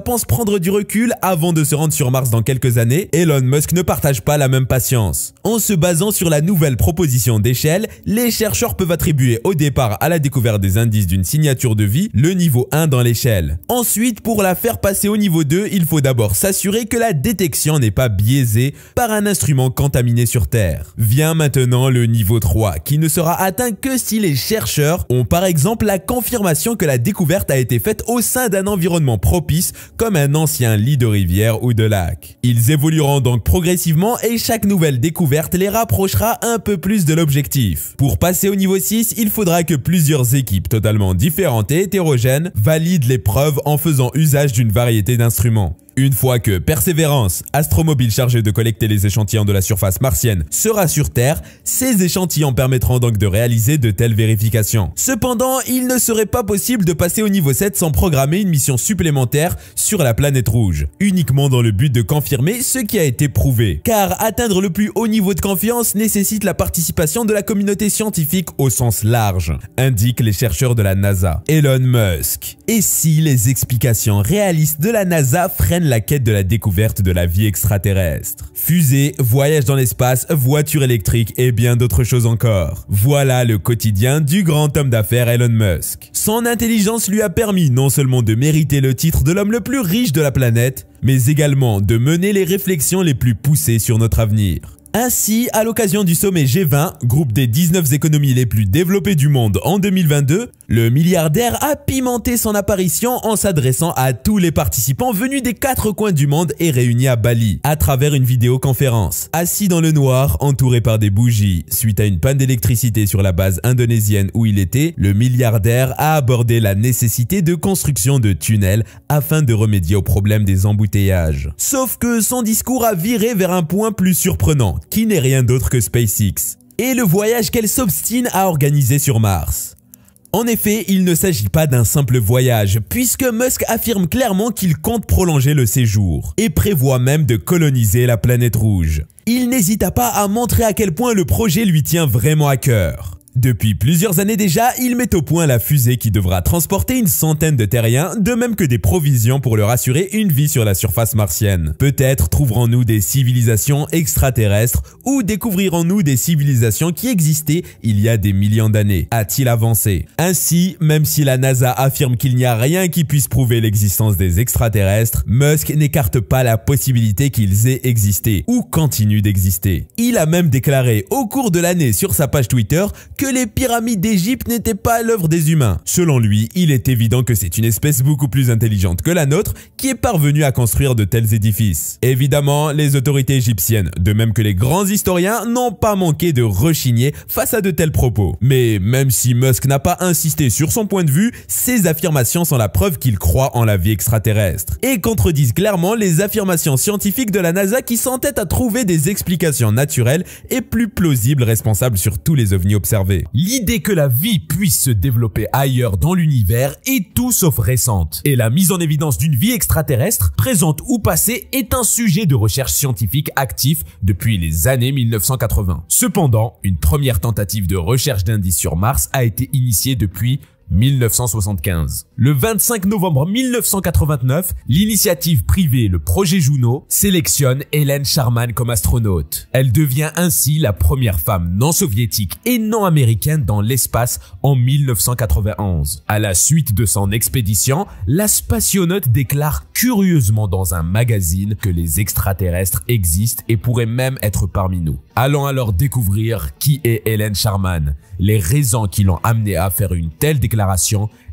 A: pense prendre du recul avant de se rendre sur Mars dans quelques années, Elon Musk ne partage pas la même patience. En se basant sur la nouvelle proposition d'échelle, les chercheurs peuvent attribuer au départ à la découverte des indices d'une signature de vie le niveau 1 dans l'échelle. Ensuite, pour la faire passer au niveau 2, il faut d'abord s'assurer que la détection n'est pas biaisée par un instrument contaminé sur Terre. Vient maintenant le niveau 3, qui ne sera atteint que si les chercheurs ont par exemple la confirmation que la découverte a été faite au sein d'un environnement propice comme un ancien lit de rivière ou de lac. Ils évolueront donc progressivement et chaque nouvelle découverte les rapprochera un peu plus de l'objectif. Pour passer au niveau 6, il faudra que plusieurs équipes totalement différentes et hétérogènes valide les preuves en faisant usage d'une variété d'instruments. Une fois que Perseverance, astromobile chargé de collecter les échantillons de la surface martienne, sera sur Terre, ces échantillons permettront donc de réaliser de telles vérifications. Cependant, il ne serait pas possible de passer au niveau 7 sans programmer une mission supplémentaire sur la planète rouge, uniquement dans le but de confirmer ce qui a été prouvé. Car atteindre le plus haut niveau de confiance nécessite la participation de la communauté scientifique au sens large, indiquent les chercheurs de la NASA. Elon Musk. Et si les explications réalistes de la NASA freinent la quête de la découverte de la vie extraterrestre? Fusées, voyages dans l'espace, voitures électriques et bien d'autres choses encore. Voilà le quotidien du grand homme d'affaires Elon Musk. Son intelligence lui a permis non seulement de mériter le titre de l'homme le plus riche de la planète, mais également de mener les réflexions les plus poussées sur notre avenir. Ainsi, à l'occasion du sommet G20, groupe des 19 économies les plus développées du monde en 2022, le milliardaire a pimenté son apparition en s'adressant à tous les participants venus des 4 coins du monde et réunis à Bali, à travers une vidéoconférence. Assis dans le noir, entouré par des bougies, suite à une panne d'électricité sur la base indonésienne où il était, le milliardaire a abordé la nécessité de construction de tunnels afin de remédier au problème des embouteillages. Sauf que son discours a viré vers un point plus surprenant, qui n'est rien d'autre que SpaceX, et le voyage qu'elle s'obstine à organiser sur Mars. En effet, il ne s'agit pas d'un simple voyage, puisque Musk affirme clairement qu'il compte prolonger le séjour, et prévoit même de coloniser la planète rouge. Il n'hésita pas à montrer à quel point le projet lui tient vraiment à cœur. Depuis plusieurs années déjà, il met au point la fusée qui devra transporter une centaine de terriens, de même que des provisions pour leur assurer une vie sur la surface martienne. Peut-être trouverons-nous des civilisations extraterrestres ou découvrirons-nous des civilisations qui existaient il y a des millions d'années, a-t-il avancé. Ainsi, même si la NASA affirme qu'il n'y a rien qui puisse prouver l'existence des extraterrestres, Musk n'écarte pas la possibilité qu'ils aient existé ou continuent d'exister. Il a même déclaré au cours de l'année sur sa page Twitter que les pyramides d'Égypte n'étaient pas l'œuvre des humains. Selon lui, il est évident que c'est une espèce beaucoup plus intelligente que la nôtre qui est parvenue à construire de tels édifices. Évidemment, les autorités égyptiennes, de même que les grands historiens, n'ont pas manqué de rechigner face à de tels propos. Mais même si Musk n'a pas insisté sur son point de vue, ces affirmations sont la preuve qu'il croit en la vie extraterrestre et contredisent clairement les affirmations scientifiques de la NASA qui s'entêtent à trouver des explications naturelles et plus plausibles responsables sur tous les ovnis observés. L'idée que la vie puisse se développer ailleurs dans l'univers est tout sauf récente, et la mise en évidence d'une vie extraterrestre, présente ou passée, est un sujet de recherche scientifique actif depuis les années 1980. Cependant, une première tentative de recherche d'indices sur Mars a été initiée depuis 1975. Le 25 novembre 1989, l'initiative privée, le projet Juno, sélectionne Hélène Sharman comme astronaute. Elle devient ainsi la première femme non soviétique et non américaine dans l'espace en 1991. À la suite de son expédition, la spationaute déclare curieusement dans un magazine que les extraterrestres existent et pourraient même être parmi nous. Allons alors découvrir qui est Hélène Sharman, les raisons qui l'ont amenée à faire une telle déclaration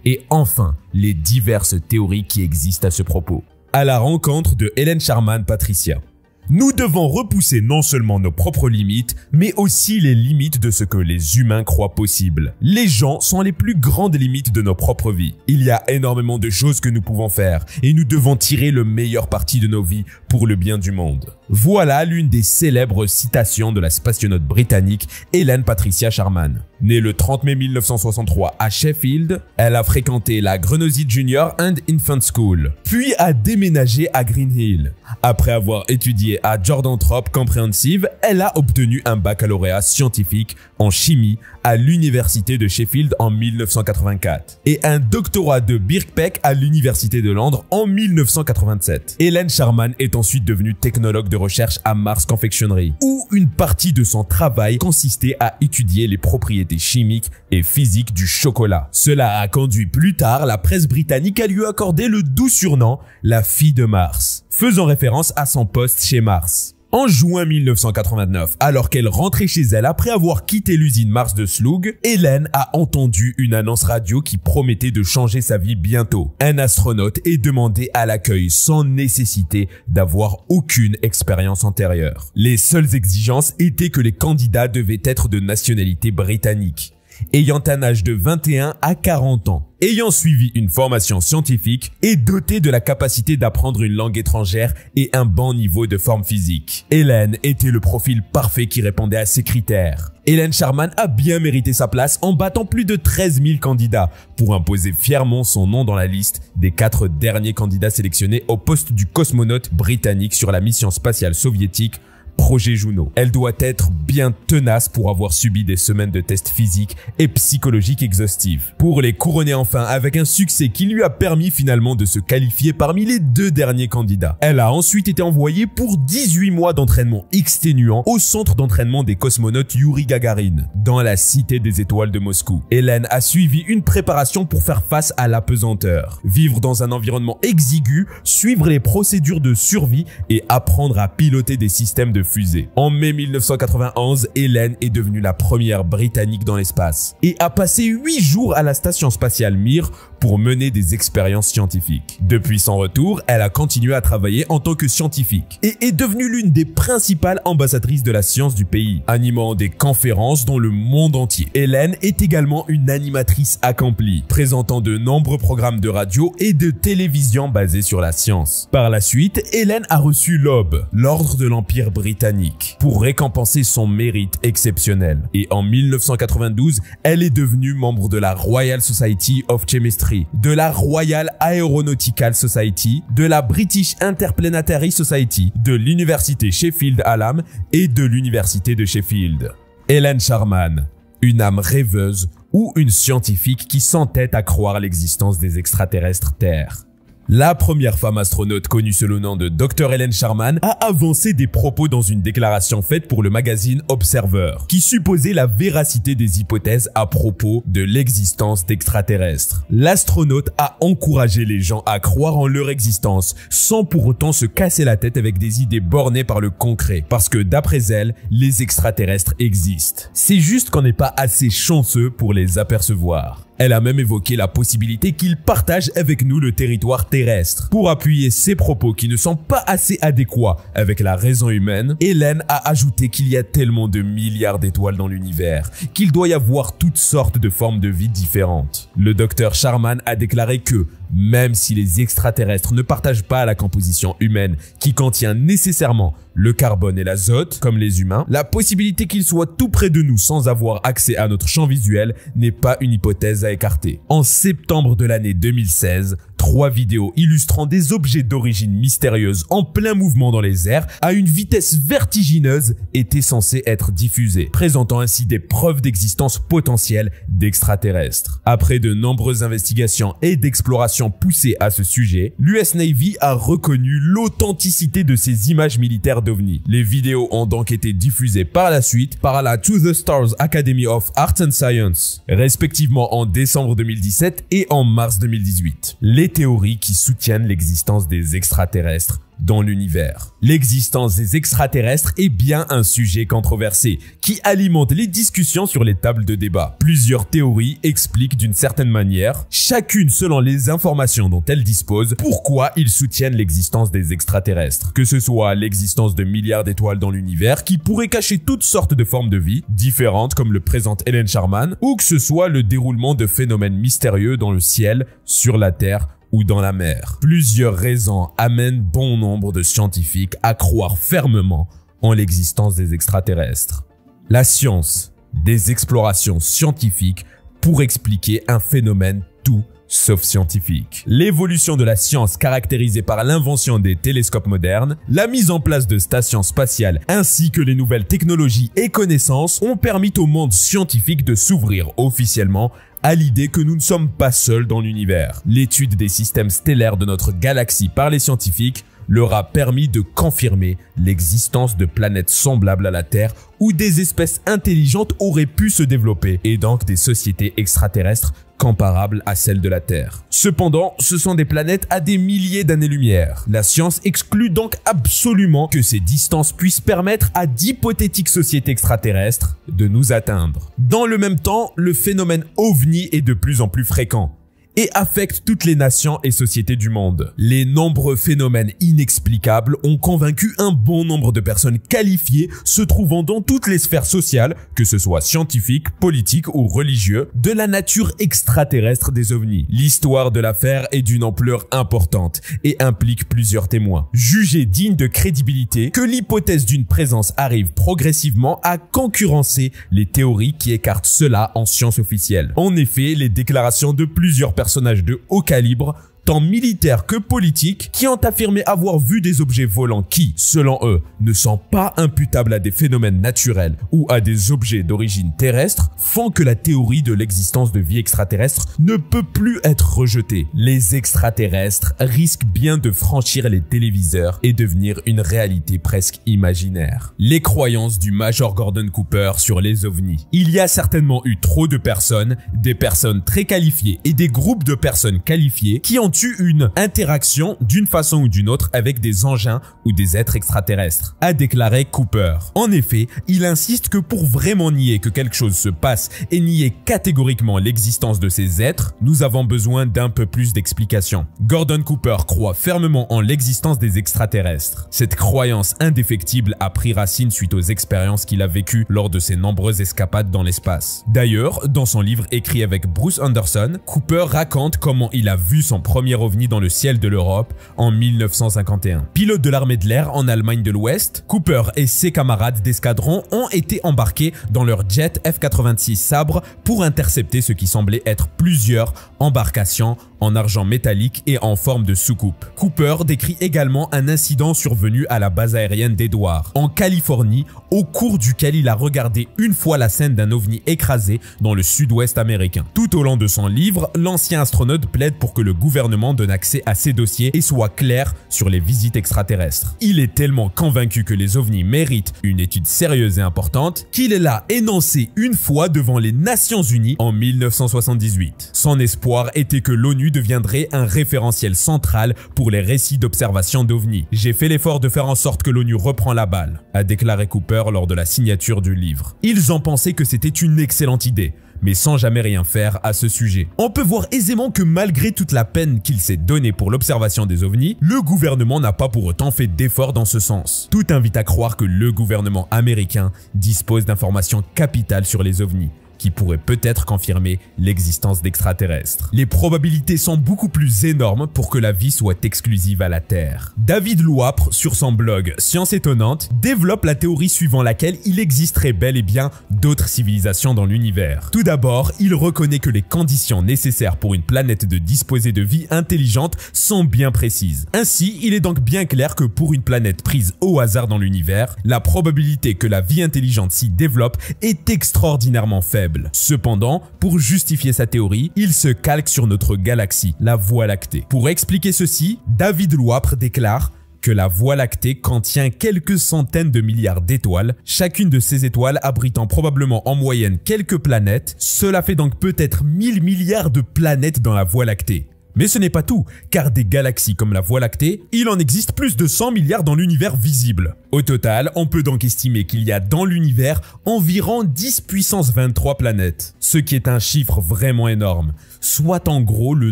A: et enfin les diverses théories qui existent à ce propos. À la rencontre de Hélène Sharman Patricia. Nous devons repousser non seulement nos propres limites, mais aussi les limites de ce que les humains croient possible. Les gens sont les plus grandes limites de nos propres vies. Il y a énormément de choses que nous pouvons faire et nous devons tirer le meilleur parti de nos vies pour le bien du monde. Voilà l'une des célèbres citations de la spationaute britannique Ellen Patricia Sharman. Née le 30 mai 1963 à Sheffield, elle a fréquenté la Grenosey Junior and Infant School, puis a déménagé à Green Hill. Après avoir étudié à Jordan Thorpe Comprehensive, elle a obtenu un baccalauréat scientifique en chimie à l'université de Sheffield en 1984 et un doctorat de Birkbeck à l'université de Londres en 1987. Ellen Sharman est ensuite devenue technologue de recherche à Mars Confectionery, où une partie de son travail consistait à étudier les propriétés chimiques et physiques du chocolat. Cela a conduit plus tard la presse britannique à lui accorder le doux surnom « la fille de Mars », faisant référence à son poste chez Mars. En juin 1989, alors qu'elle rentrait chez elle après avoir quitté l'usine Mars de Slough, Ellen a entendu une annonce radio qui promettait de changer sa vie bientôt. Un astronaute est demandé à l'accueil sans nécessité d'avoir aucune expérience antérieure. Les seules exigences étaient que les candidats devaient être de nationalité britannique, ayant un âge de 21 à 40 ans, ayant suivi une formation scientifique et doté de la capacité d'apprendre une langue étrangère et un bon niveau de forme physique. Ellen était le profil parfait qui répondait à ces critères. Ellen Sharman a bien mérité sa place en battant plus de 13 000 candidats pour imposer fièrement son nom dans la liste des 4 derniers candidats sélectionnés au poste du cosmonaute britannique sur la mission spatiale soviétique Projet Juno. Elle doit être bien tenace pour avoir subi des semaines de tests physiques et psychologiques exhaustifs, pour les couronner enfin avec un succès qui lui a permis finalement de se qualifier parmi les 2 derniers candidats. Elle a ensuite été envoyée pour 18 mois d'entraînement exténuant au centre d'entraînement des cosmonautes Yuri Gagarin, dans la cité des étoiles de Moscou. Ellen a suivi une préparation pour faire face à l'apesanteur, vivre dans un environnement exigu, suivre les procédures de survie et apprendre à piloter des systèmes de fusée. En mai 1991, Ellen est devenue la première Britannique dans l'espace et a passé 8 jours à la station spatiale Mir pour mener des expériences scientifiques. Depuis son retour, elle a continué à travailler en tant que scientifique et est devenue l'une des principales ambassadrices de la science du pays, animant des conférences dans le monde entier. Ellen est également une animatrice accomplie, présentant de nombreux programmes de radio et de télévision basés sur la science. Par la suite, Ellen a reçu l'Aube, l'ordre de l'Empire britannique, pour récompenser son mérite exceptionnel. Et en 1992, elle est devenue membre de la Royal Society of Chemistry, de la Royal Aeronautical Society, de la British Interplanetary Society, de l'université Sheffield Hallam et de l'université de Sheffield. Ellen Sharman, une âme rêveuse ou une scientifique qui s'entête à croire à l'existence des extraterrestres Terre. La première femme astronaute connue sous le nom de Dr. Ellen Sharman a avancé des propos dans une déclaration faite pour le magazine Observer, qui supposait la véracité des hypothèses à propos de l'existence d'extraterrestres. L'astronaute a encouragé les gens à croire en leur existence, sans pour autant se casser la tête avec des idées bornées par le concret, parce que d'après elle, les extraterrestres existent. C'est juste qu'on n'est pas assez chanceux pour les apercevoir. Elle a même évoqué la possibilité qu'ils partagent avec nous le territoire terrestre. Pour appuyer ses propos qui ne sont pas assez adéquats avec la raison humaine, Ellen a ajouté qu'il y a tellement de milliards d'étoiles dans l'univers qu'il doit y avoir toutes sortes de formes de vie différentes. Le docteur Sharman a déclaré que même si les extraterrestres ne partagent pas la composition humaine qui contient nécessairement le carbone et l'azote, comme les humains, la possibilité qu'ils soient tout près de nous sans avoir accès à notre champ visuel n'est pas une hypothèse à écarter. En septembre de l'année 2016, 3 vidéos illustrant des objets d'origine mystérieuse en plein mouvement dans les airs à une vitesse vertigineuse étaient censées être diffusées, présentant ainsi des preuves d'existence potentielle d'extraterrestres. Après de nombreuses investigations et d'explorations poussées à ce sujet, l'US Navy a reconnu l'authenticité de ces images militaires d'OVNI. Les vidéos ont donc été diffusées par la suite par la To the Stars Academy of Arts and Science, respectivement en décembre 2017 et en mars 2018. Les théories qui soutiennent l'existence des extraterrestres dans l'univers. L'existence des extraterrestres est bien un sujet controversé qui alimente les discussions sur les tables de débat. Plusieurs théories expliquent d'une certaine manière, chacune selon les informations dont elles disposent, pourquoi ils soutiennent l'existence des extraterrestres. Que ce soit l'existence de milliards d'étoiles dans l'univers qui pourraient cacher toutes sortes de formes de vie différentes comme le présente Ellen Sharman, ou que ce soit le déroulement de phénomènes mystérieux dans le ciel, sur la Terre ou dans la mer. Plusieurs raisons amènent bon nombre de scientifiques à croire fermement en l'existence des extraterrestres. La science, des explorations scientifiques pour expliquer un phénomène tout sauf scientifique. L'évolution de la science caractérisée par l'invention des télescopes modernes, la mise en place de stations spatiales ainsi que les nouvelles technologies et connaissances ont permis au monde scientifique de s'ouvrir officiellement à l'idée que nous ne sommes pas seuls dans l'univers. L'étude des systèmes stellaires de notre galaxie par les scientifiques leur a permis de confirmer l'existence de planètes semblables à la Terre où des espèces intelligentes auraient pu se développer et donc des sociétés extraterrestres comparables à celles de la Terre. Cependant, ce sont des planètes à des milliers d'années-lumière. La science exclut donc absolument que ces distances puissent permettre à d'hypothétiques sociétés extraterrestres de nous atteindre. Dans le même temps, le phénomène OVNI est de plus en plus fréquent et affecte toutes les nations et sociétés du monde. Les nombreux phénomènes inexplicables ont convaincu un bon nombre de personnes qualifiées se trouvant dans toutes les sphères sociales, que ce soit scientifiques, politiques ou religieux, de la nature extraterrestre des ovnis. L'histoire de l'affaire est d'une ampleur importante et implique plusieurs témoins. Jugé digne de crédibilité que l'hypothèse d'une présence arrive progressivement à concurrencer les théories qui écartent cela en science officielle. En effet, les déclarations de plusieurs personnages de haut calibre, tant militaires que politiques, qui ont affirmé avoir vu des objets volants qui, selon eux, ne sont pas imputables à des phénomènes naturels ou à des objets d'origine terrestre, font que la théorie de l'existence de vie extraterrestre ne peut plus être rejetée. Les extraterrestres risquent bien de franchir les téléviseurs et devenir une réalité presque imaginaire. Les croyances du Major Gordon Cooper sur les ovnis. Il y a certainement eu trop de personnes, des personnes très qualifiées et des groupes de personnes qualifiées qui ont eu une interaction d'une façon ou d'une autre avec des engins ou des êtres extraterrestres, a déclaré Cooper. En effet, il insiste que pour vraiment nier que quelque chose se passe et nier catégoriquement l'existence de ces êtres, nous avons besoin d'un peu plus d'explications. Gordon Cooper croit fermement en l'existence des extraterrestres. Cette croyance indéfectible a pris racine suite aux expériences qu'il a vécues lors de ses nombreuses escapades dans l'espace. D'ailleurs, dans son livre écrit avec Bruce Anderson, Cooper raconte comment il a vu son premier ovni dans le ciel de l'Europe en 1951. Pilote de l'armée de l'air en Allemagne de l'Ouest, Cooper et ses camarades d'escadron ont été embarqués dans leur jet F-86 Sabre pour intercepter ce qui semblait être plusieurs embarcations en argent métallique et en forme de soucoupe. Cooper décrit également un incident survenu à la base aérienne d'Edwards, en Californie, au cours duquel il a regardé une fois la scène d'un ovni écrasé dans le sud-ouest américain. Tout au long de son livre, l'ancien astronaute plaide pour que le gouvernement donne accès à ces dossiers et soit clair sur les visites extraterrestres. Il est tellement convaincu que les ovnis méritent une étude sérieuse et importante qu'il l'a énoncé une fois devant les Nations Unies en 1978. Son espoir était que l'ONU deviendrait un référentiel central pour les récits d'observation d'ovnis. J'ai fait l'effort de faire en sorte que l'ONU reprend la balle, a déclaré Cooper lors de la signature du livre. Ils ont pensé que c'était une excellente idée, mais sans jamais rien faire à ce sujet. On peut voir aisément que malgré toute la peine qu'il s'est donnée pour l'observation des ovnis, le gouvernement n'a pas pour autant fait d'efforts dans ce sens. Tout invite à croire que le gouvernement américain dispose d'informations capitales sur les ovnis, qui pourrait peut-être confirmer l'existence d'extraterrestres. Les probabilités sont beaucoup plus énormes pour que la vie soit exclusive à la Terre. David Louapre, sur son blog Science Étonnante, développe la théorie suivant laquelle il existerait bel et bien d'autres civilisations dans l'univers. Tout d'abord, il reconnaît que les conditions nécessaires pour une planète de disposer de vie intelligente sont bien précises. Ainsi, il est donc bien clair que pour une planète prise au hasard dans l'univers, la probabilité que la vie intelligente s'y développe est extraordinairement faible. Cependant, pour justifier sa théorie, il se calque sur notre galaxie, la Voie lactée. Pour expliquer ceci, David Louapre déclare que la Voie lactée contient quelques centaines de milliards d'étoiles, chacune de ces étoiles abritant probablement en moyenne quelques planètes. Cela fait donc peut-être 1000 milliards de planètes dans la Voie lactée. Mais ce n'est pas tout, car des galaxies comme la Voie lactée, il en existe plus de 100 milliards dans l'univers visible. Au total, on peut donc estimer qu'il y a dans l'univers environ 10 puissance 23 planètes, ce qui est un chiffre vraiment énorme, soit en gros le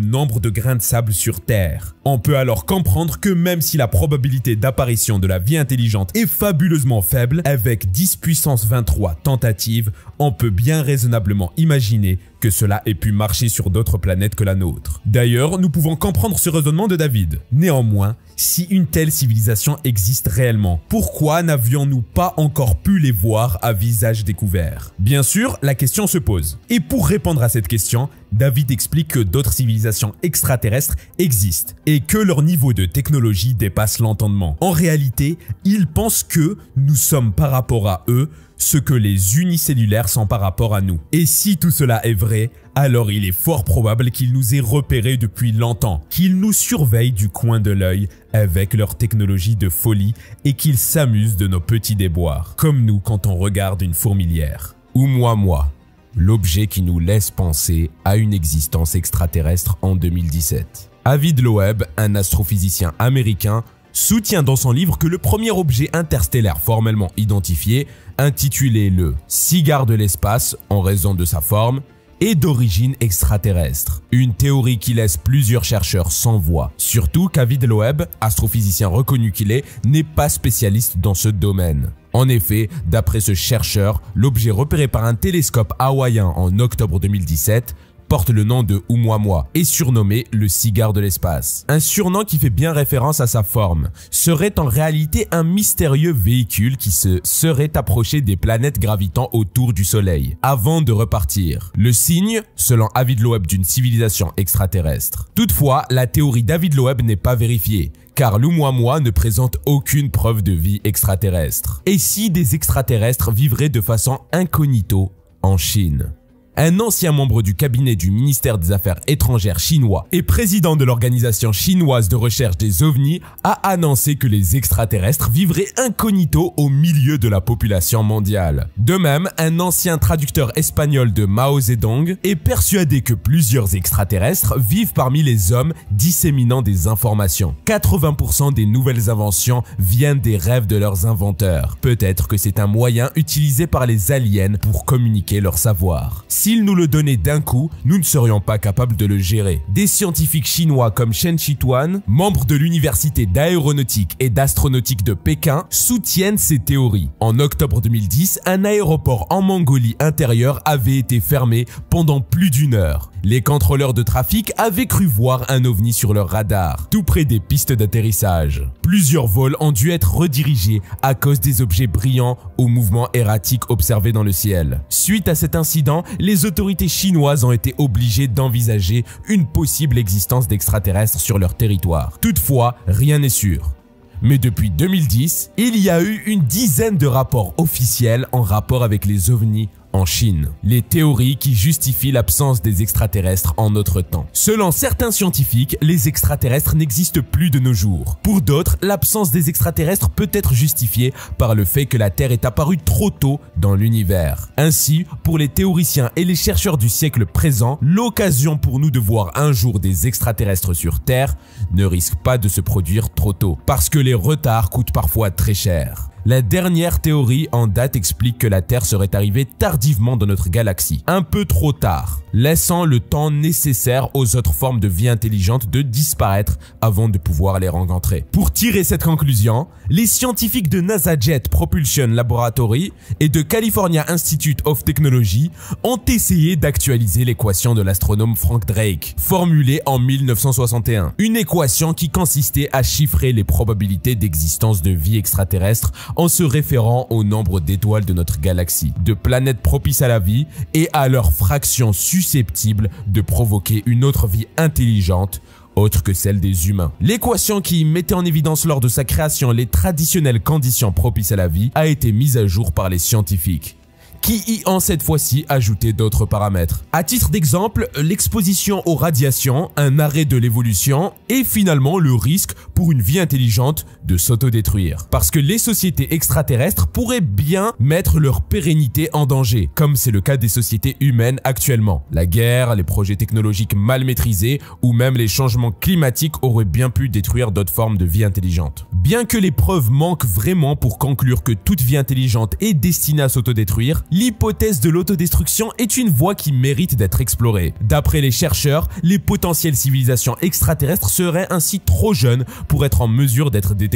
A: nombre de grains de sable sur Terre. On peut alors comprendre que même si la probabilité d'apparition de la vie intelligente est fabuleusement faible, avec 10 puissance 23 tentatives, on peut bien raisonnablement imaginer que cela ait pu marcher sur d'autres planètes que la nôtre. D'ailleurs, nous pouvons comprendre ce raisonnement de David. Néanmoins, si une telle civilisation existe réellement, pourquoi n'avions-nous pas encore pu les voir à visage découvert? Bien sûr, la question se pose. Et pour répondre à cette question, David explique que d'autres civilisations extraterrestres existent et que leur niveau de technologie dépasse l'entendement. En réalité, il pense que nous sommes par rapport à eux ce que les unicellulaires sont par rapport à nous. Et si tout cela est vrai, alors il est fort probable qu'ils nous aient repérés depuis longtemps, qu'ils nous surveillent du coin de l'œil avec leur technologie de folie et qu'ils s'amusent de nos petits déboires, comme nous quand on regarde une fourmilière. Oumuamua, l'objet qui nous laisse penser à une existence extraterrestre en 2017. Avi Loeb, un astrophysicien américain, soutient dans son livre que le premier objet interstellaire formellement identifié, intitulé le « cigare de l'espace » en raison de sa forme, est d'origine extraterrestre. Une théorie qui laisse plusieurs chercheurs sans voix. Surtout qu'Avi Loeb, astrophysicien reconnu qu'il est, n'est pas spécialiste dans ce domaine. En effet, d'après ce chercheur, l'objet repéré par un télescope hawaïen en octobre 2017 porte le nom de Oumuamua et surnommé le cigare de l'espace. Un surnom qui fait bien référence à sa forme, serait en réalité un mystérieux véhicule qui se serait approché des planètes gravitant autour du Soleil, avant de repartir. Le signe, selon Avi Loeb, d'une civilisation extraterrestre. Toutefois, la théorie d'Avi Loeb n'est pas vérifiée, car l'Oumuamua ne présente aucune preuve de vie extraterrestre. Et si des extraterrestres vivraient de façon incognito en Chine? Un ancien membre du cabinet du ministère des Affaires étrangères chinois et président de l'organisation chinoise de recherche des ovnis a annoncé que les extraterrestres vivraient incognito au milieu de la population mondiale. De même, un ancien traducteur espagnol de Mao Zedong est persuadé que plusieurs extraterrestres vivent parmi les hommes disséminant des informations. 80% des nouvelles inventions viennent des rêves de leurs inventeurs. Peut-être que c'est un moyen utilisé par les aliens pour communiquer leur savoir. S'ils nous le donnaient d'un coup, nous ne serions pas capables de le gérer. Des scientifiques chinois comme Chen Chituan, membre de l'université d'aéronautique et d'astronautique de Pékin, soutiennent ces théories. En octobre 2010, un aéroport en Mongolie intérieure avait été fermé pendant plus d'1 heure. Les contrôleurs de trafic avaient cru voir un ovni sur leur radar, tout près des pistes d'atterrissage. Plusieurs vols ont dû être redirigés à cause des objets brillants au mouvement erratique observés dans le ciel. Suite à cet incident, les autorités chinoises ont été obligées d'envisager une possible existence d'extraterrestres sur leur territoire. Toutefois, rien n'est sûr. Mais depuis 2010, il y a eu une dizaine de rapports officiels en rapport avec les ovnis en Chine. Les théories qui justifient l'absence des extraterrestres en notre temps. Selon certains scientifiques, les extraterrestres n'existent plus de nos jours. Pour d'autres, l'absence des extraterrestres peut être justifiée par le fait que la Terre est apparue trop tôt dans l'univers. Ainsi, pour les théoriciens et les chercheurs du siècle présent, l'occasion pour nous de voir un jour des extraterrestres sur Terre ne risque pas de se produire trop tôt, parce que les retards coûtent parfois très cher. La dernière théorie en date explique que la Terre serait arrivée tardivement dans notre galaxie, un peu trop tard, laissant le temps nécessaire aux autres formes de vie intelligente de disparaître avant de pouvoir les rencontrer. Pour tirer cette conclusion, les scientifiques de NASA Jet Propulsion Laboratory et de California Institute of Technology ont essayé d'actualiser l'équation de l'astronome Frank Drake, formulée en 1961. Une équation qui consistait à chiffrer les probabilités d'existence de vie extraterrestre en se référant au nombre d'étoiles de notre galaxie, de planètes propices à la vie et à leur fraction susceptible de provoquer une autre vie intelligente autre que celle des humains. L'équation qui mettait en évidence lors de sa création les traditionnelles conditions propices à la vie a été mise à jour par les scientifiques, qui y ont cette fois-ci ajouté d'autres paramètres. À titre d'exemple, l'exposition aux radiations, un arrêt de l'évolution et finalement le risque pour une vie intelligente de s'autodétruire. Parce que les sociétés extraterrestres pourraient bien mettre leur pérennité en danger, comme c'est le cas des sociétés humaines actuellement. La guerre, les projets technologiques mal maîtrisés ou même les changements climatiques auraient bien pu détruire d'autres formes de vie intelligente. Bien que les preuves manquent vraiment pour conclure que toute vie intelligente est destinée à s'autodétruire, l'hypothèse de l'autodestruction est une voie qui mérite d'être explorée. D'après les chercheurs, les potentielles civilisations extraterrestres seraient ainsi trop jeunes pour être en mesure d'être détectées.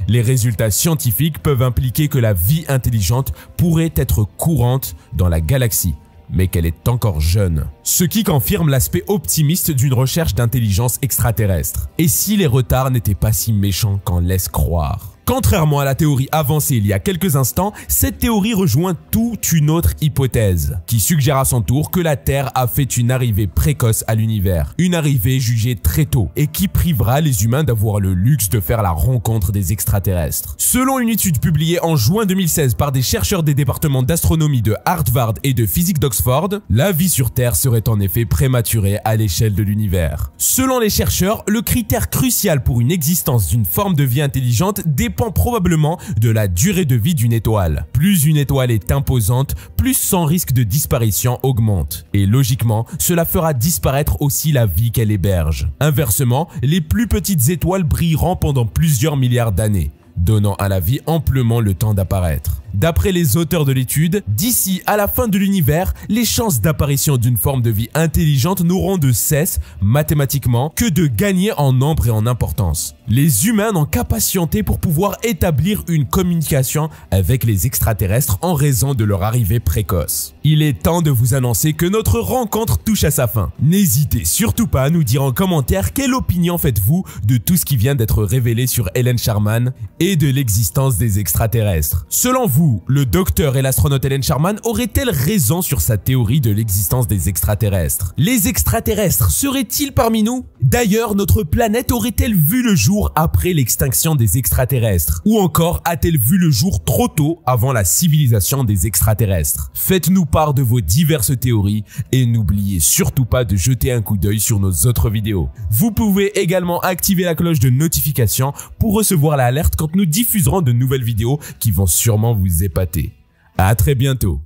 A: Les résultats scientifiques peuvent impliquer que la vie intelligente pourrait être courante dans la galaxie, mais qu'elle est encore jeune. Ce qui confirme l'aspect optimiste d'une recherche d'intelligence extraterrestre. Et si les retards n'étaient pas si méchants qu'en laisse croire? Contrairement à la théorie avancée il y a quelques instants, cette théorie rejoint toute une autre hypothèse, qui suggère à son tour que la Terre a fait une arrivée précoce à l'univers, une arrivée jugée très tôt, et qui privera les humains d'avoir le luxe de faire la rencontre des extraterrestres. Selon une étude publiée en juin 2016 par des chercheurs des départements d'astronomie de Harvard et de physique d'Oxford, la vie sur Terre serait en effet prématurée à l'échelle de l'univers. Selon les chercheurs, le critère crucial pour une existence d'une forme de vie intelligente dépend probablement de la durée de vie d'une étoile. Plus une étoile est imposante, plus son risque de disparition augmente. Et logiquement, cela fera disparaître aussi la vie qu'elle héberge. Inversement, les plus petites étoiles brilleront pendant plusieurs milliards d'années, donnant à la vie amplement le temps d'apparaître. D'après les auteurs de l'étude, d'ici à la fin de l'univers, les chances d'apparition d'une forme de vie intelligente n'auront de cesse, mathématiquement, que de gagner en nombre et en importance. Les humains n'ont qu'à patienter pour pouvoir établir une communication avec les extraterrestres en raison de leur arrivée précoce. Il est temps de vous annoncer que notre rencontre touche à sa fin. N'hésitez surtout pas à nous dire en commentaire quelle opinion faites-vous de tout ce qui vient d'être révélé sur Helen Sharman et de l'existence des extraterrestres. Selon vous, le docteur et l'astronaute Helen Sharman auraient-elles raison sur sa théorie de l'existence des extraterrestres? Les extraterrestres seraient-ils parmi nous? D'ailleurs, notre planète aurait-elle vu le jour après l'extinction des extraterrestres? Ou encore a-t-elle vu le jour trop tôt avant la civilisation des extraterrestres? Faites-nous part de vos diverses théories et n'oubliez surtout pas de jeter un coup d'œil sur nos autres vidéos. Vous pouvez également activer la cloche de notification pour recevoir l'alerte quand nous diffuserons de nouvelles vidéos qui vont sûrement vous épater. À très bientôt.